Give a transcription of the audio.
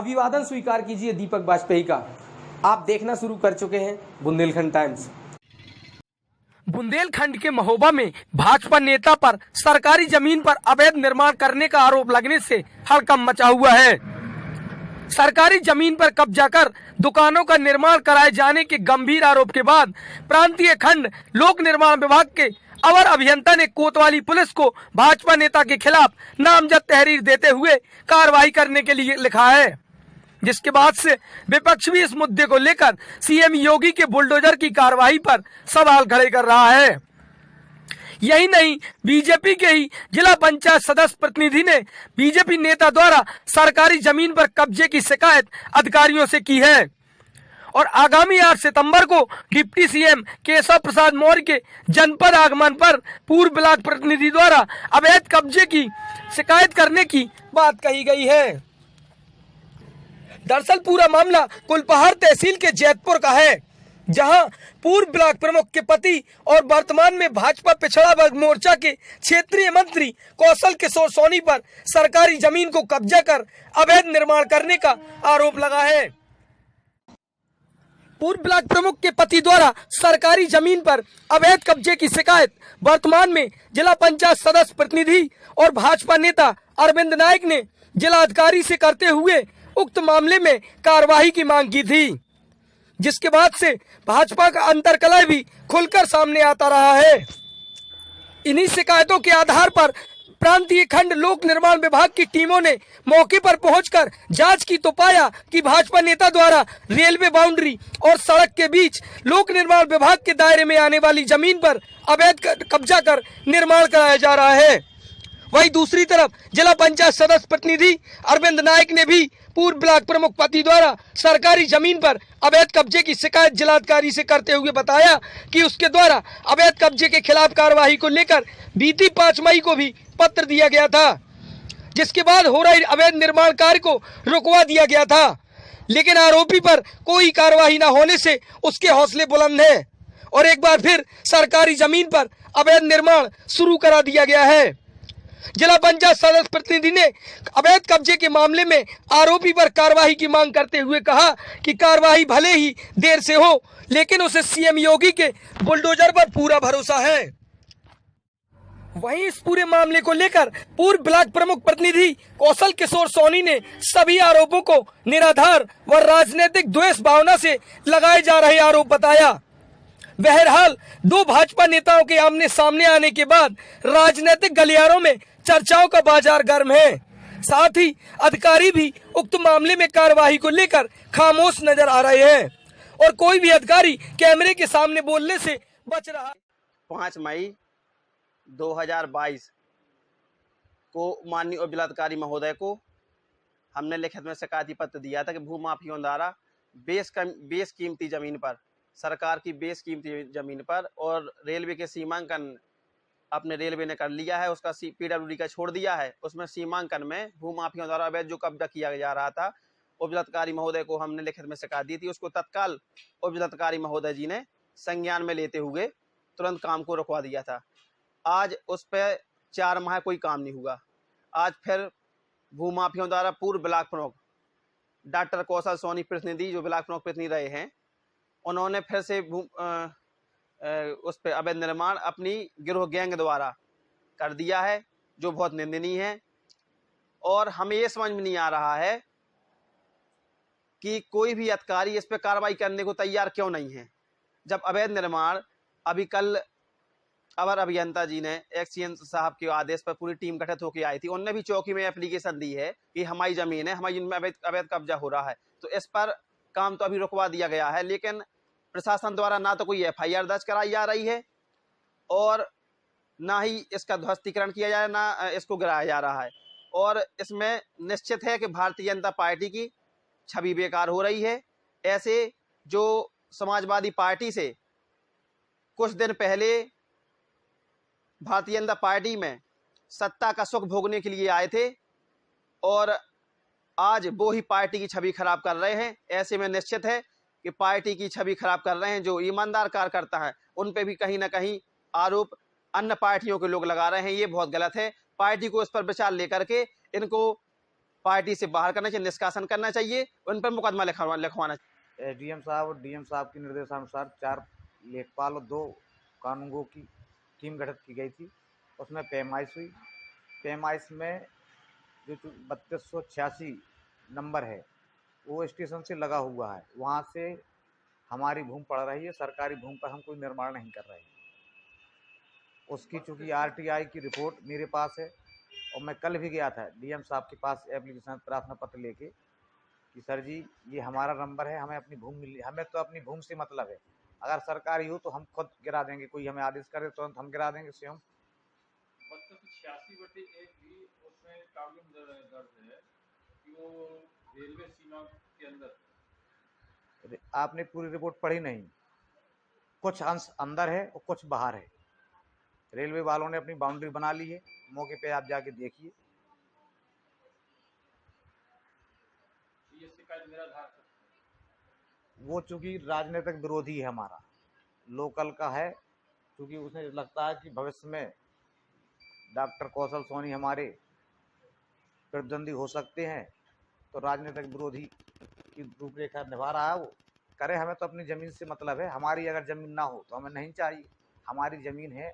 अभिवादन स्वीकार कीजिए दीपक बाजपेयी का। आप देखना शुरू कर चुके हैं बुंदेलखंड टाइम्स। बुंदेलखंड के महोबा में भाजपा नेता पर सरकारी जमीन पर अवैध निर्माण करने का आरोप लगने से हड़कंप मचा हुआ है। सरकारी जमीन पर कब्जा कर दुकानों का निर्माण कराए जाने के गंभीर आरोप के बाद प्रांतीय खंड लोक निर्माण विभाग के अवर अभियंता ने कोतवाली पुलिस को भाजपा नेता के खिलाफ नामजद तहरीर देते हुए कार्रवाई करने के लिए लिखा है, जिसके बाद से विपक्ष भी इस मुद्दे को लेकर सीएम योगी के बुलडोजर की कार्रवाई पर सवाल खड़े कर रहा है। यही नहीं, बीजेपी के ही जिला पंचायत सदस्य प्रतिनिधि ने बीजेपी नेता द्वारा सरकारी जमीन पर कब्जे की शिकायत अधिकारियों से की है और आगामी 8 सितंबर को डिप्टी सीएम केशव प्रसाद मौर्य के जनपद आगमन पर पूर्व ब्लॉक प्रतिनिधि द्वारा अवैध कब्जे की शिकायत करने की बात कही गई है। दरअसल पूरा मामला कुलपहाड़ तहसील के जैतपुर का है, जहां पूर्व ब्लॉक प्रमुख के पति और वर्तमान में भाजपा पिछड़ा वर्ग मोर्चा के क्षेत्रीय मंत्री कौशल किशोर सोनी पर सरकारी जमीन को कब्जा कर अवैध निर्माण करने का आरोप लगा है। पूर्व ब्लॉक प्रमुख के पति द्वारा सरकारी जमीन पर अवैध कब्जे की शिकायत वर्तमान में जिला पंचायत सदस्य प्रतिनिधि और भाजपा नेता अरविंद नायक ने जिला अधिकारी से करते हुए उक्त मामले में कार्रवाई की मांग की थी, जिसके बाद से भाजपा का अंतर्कलह भी खुलकर सामने आता रहा है। इन्हीं शिकायतों के आधार पर प्रांतीय खंड लोक निर्माण विभाग की टीमों ने मौके पर पहुंचकर जांच की तो पाया कि भाजपा नेता द्वारा रेलवे बाउंड्री और सड़क के बीच लोक निर्माण विभाग के दायरे में आने वाली जमीन पर अवैध कब्जा कर निर्माण कराया जा रहा है। वहीं दूसरी तरफ जिला पंचायत सदस्य प्रतिनिधि अरविंद नायक ने भी पूर्व ब्लॉक प्रमुख पति द्वारा सरकारी जमीन पर अवैध कब्जे की शिकायत जिलाधिकारी से करते हुए बताया कि उसके द्वारा अवैध कब्जे के खिलाफ कार्रवाई को लेकर बीती 5 मई को भी पत्र दिया गया था, जिसके बाद हो रहे अवैध निर्माण कार्य को रुकवा दिया गया था, लेकिन आरोपी पर कोई कार्रवाई न होने से उसके हौसले बुलंद हैं और एक बार फिर सरकारी जमीन पर अवैध निर्माण शुरू करा दिया गया है। जिला पंचायत सदस्य प्रतिनिधि ने अवैध कब्जे के मामले में आरोपी पर कार्रवाई की मांग करते हुए कहा कि कार्रवाई भले ही देर से हो, लेकिन उसे सीएम योगी के बुलडोजर पर पूरा भरोसा है। वहीं इस पूरे मामले को लेकर पूर्व ब्लॉक प्रमुख प्रतिनिधि कौशल किशोर सोनी ने सभी आरोपों को निराधार व राजनीतिक द्वेष भावना से लगाए जा रहे आरोप बताया। बहरहाल दो भाजपा नेताओं के आमने सामने आने के बाद राजनीतिक गलियारों में चर्चाओं का बाजार गर्म है। साथ ही अधिकारी भी उक्त मामले में कार्रवाई को लेकर खामोश नजर आ रहे हैं और कोई भी अधिकारी कैमरे के सामने बोलने से बच रहा है। 5 मई 2022 को माननीय उप जिलाधिकारी महोदय को हमने लिखित में शिकायती पत्र दिया था कि भूमाफियों द्वारा बेस कीमती जमीन पर, सरकार की बेस कीमती जमीन पर और रेलवे के सीमांकन अपने रेलवे ने कर लिया है, उसका पीडब्ल्यूडी का छोड़ दिया है, उसमें सीमांकन में भूमाफियों द्वारा अवैध जो कब्जा किया जा रहा था, उप जिलाधिकारी महोदय को हमने लिखित में शिकायत दी थी। उसको तत्काल उप जिलाधिकारी महोदय जी ने संज्ञान में लेते हुए तुरंत काम को रुकवा दिया था। आज उस पर 4 माह कोई काम नहीं हुआ। आज फिर भूमाफियों द्वारा पूर्व ब्लॉक प्रमुख डॉक्टर कौशल सोनी प्रतिनिधि, जो ब्लॉक प्रमुख प्रतिनिधि रहे हैं, उन्होंने फिर से उस पर अवैध निर्माण अपनी गिरोह गैंग द्वारा कर दिया है, जो बहुत निंदनीय है। और हमें ये समझ में नहीं आ रहा है कि कोई भी अधिकारी इस पर कार्रवाई करने को तैयार क्यों नहीं है, जब अवैध निर्माण अभी कल अवर अभियंता जी ने एक्सीएन साहब के आदेश पर पूरी टीम गठित होकर आई थी, उनने भी चौकी में एप्लीकेशन दी है कि हमारी जमीन है, हमारी जमीन में अवैध कब्जा हो रहा है, तो इस पर काम तो अभी रुकवा दिया गया है। लेकिन प्रशासन द्वारा ना तो कोई एफआईआर दर्ज कराई जा रही है और ना ही इसका ध्वस्तीकरण किया जा रहा है, ना इसको गिराया जा रहा है। और इसमें निश्चित है कि भारतीय जनता पार्टी की छवि बेकार हो रही है। ऐसे जो समाजवादी पार्टी से कुछ दिन पहले भारतीय जनता पार्टी में सत्ता का सुख भोगने के लिए आए थे और आज वो ही पार्टी की छवि खराब कर रहे हैं। ऐसे में निश्चित है कि पार्टी की छवि खराब कर रहे हैं। जो ईमानदार कार्यकर्ता हैं उन पे भी कहीं ना कहीं आरोप अन्य पार्टियों के लोग लगा रहे हैं। ये बहुत गलत है। पार्टी को इस पर विचार लेकर के इनको पार्टी से बाहर करना चाहिए, निष्कासन करना चाहिए, उन पर मुकदमा लिखवाना चाहिए। एसडीएम साहब और डीएम साहब के निर्देशानुसार 4 लेखपाल और 2 कानूनगो की टीम गठित की गई थी। उसमें पैमाइश हुई। पैमाइश में जो 3286 नंबर है वो स्टेशन से लगा हुआ है, वहाँ से हमारी भूमि पड़ रही है। सरकारी भूमि पर हम कोई निर्माण नहीं कर रहे हैं। उसकी चूँकि आरटीआई की रिपोर्ट मेरे पास है और मैं कल भी गया था डीएम साहब के पास एप्लीकेशन प्रार्थना पत्र लेके कि सर जी ये हमारा नंबर है, हमें अपनी भूमि मिली, हमें तो अपनी भूमि से मतलब है। अगर सरकारी हो तो हम खुद गिरा देंगे, कोई हमें आदेश करे तुरंत हम गिरा देंगे स्वयं। 86/1 भी उसमें कानून दर्ज है कि वो रेलवे सीमा के अंदर। आपने पूरी रिपोर्ट पढ़ी नहीं, कुछ अंश अंदर है और कुछ बाहर है। रेलवे वालों ने अपनी बाउंड्री बना ली है, मौके पे आप जाके देखिए। ये शिकायत निराधार वो चूंकि राजनीतिक विरोधी है, हमारा लोकल का है, क्योंकि उसे लगता है कि भविष्य में डॉक्टर कौशल सोनी हमारे प्रतिद्वंदी हो सकते हैं, तो राजनीतिक विरोधी की रूपरेखा निभा रहा है वो। करे, हमें तो अपनी ज़मीन से मतलब है। हमारी अगर ज़मीन ना हो तो हमें नहीं चाहिए। हमारी ज़मीन है,